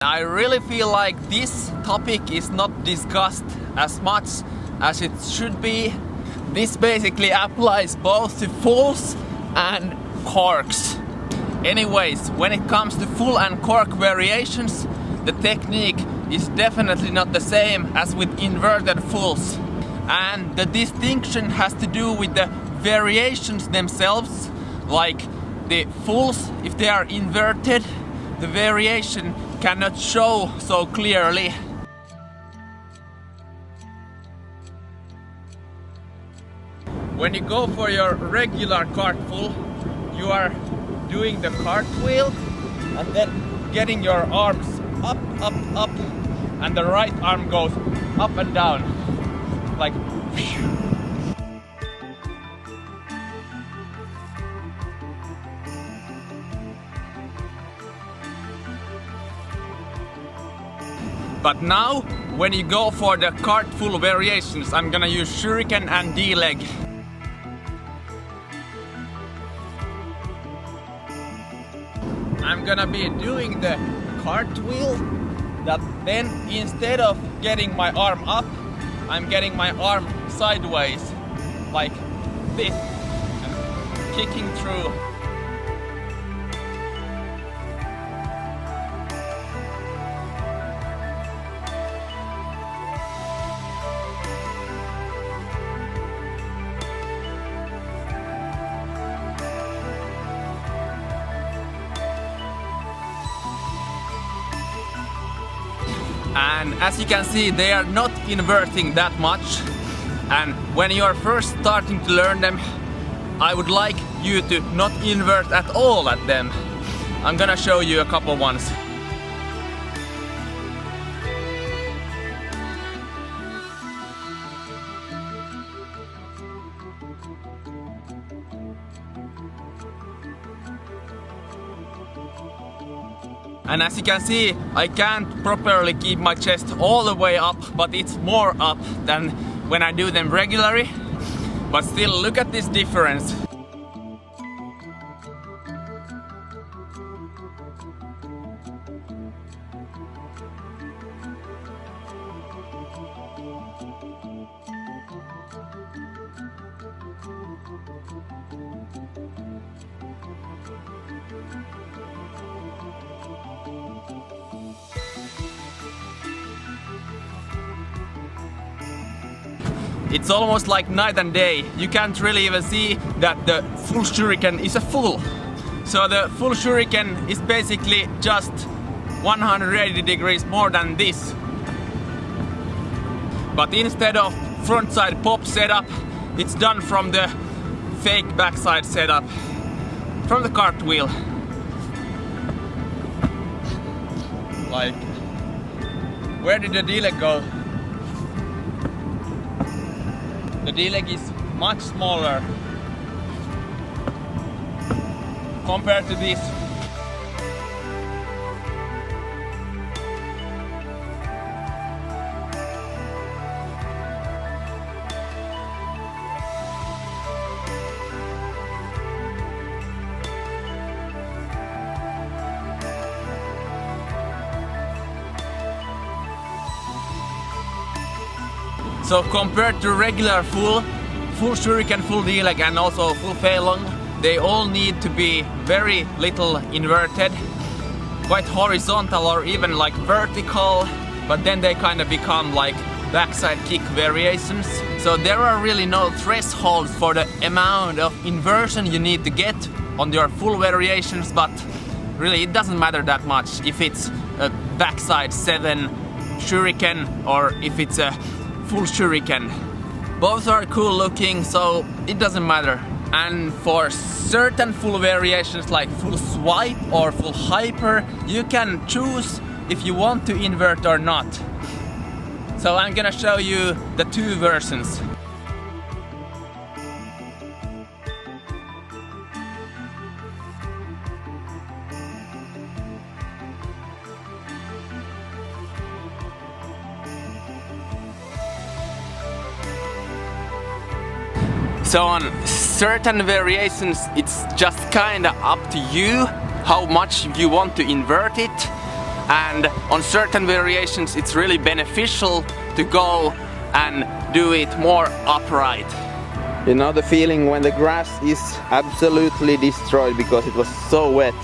I really feel like this topic is not discussed as much as it should be. This basically applies both to fulls and corks. Anyways, when it comes to full and cork variations, the technique is definitely not the same as with inverted fulls. And the distinction has to do with the variations themselves. Like the fulls, if they are inverted, the variation cannot show so clearly. When you go for your regular cart full, you are doing the cartwheel and then getting your arms up, up, up, and the right arm goes up and down, like phew. But now, when you go for the cart full variations, I'm gonna use shuriken and D-leg. I'm gonna be doing the cartwheel, that then instead of getting my arm up, I'm getting my arm sideways, like this, and kicking through. And as you can see, they are not inverting that much. And when you are first starting to learn them, I would like you to not invert at all at them. I'm gonna show you a couple ones. And as you can see, I can't properly keep my chest all the way up, but it's more up than when I do them regularly. But still, look at this difference. It's almost like night and day. You can't really even see that the full shuriken is a full. So the full shuriken is basically just 180 degrees more than this. But instead of frontside pop setup, it's done from the fake backside setup, from the cartwheel. Like, where did the D-leg go? The D-leg is much smaller compared to this. So compared to regular full shuriken, full D-leg and also full feilong, they all need to be very little inverted, quite horizontal or even like vertical, but then they kind of become like backside kick variations. So there are really no thresholds for the amount of inversion you need to get on your full variations, but really it doesn't matter that much if it's a backside 7 shuriken or if it's a full shuriken. Both are cool looking, so it doesn't matter. And for certain full variations like full swipe or full hyper, you can choose if you want to invert or not. So I'm gonna show you the two versions. So on certain variations it's just kinda up to you how much you want to invert it. and on certain variations it's really beneficial to go and do it more upright. You know the feeling when the grass is absolutely destroyed because it was so wet.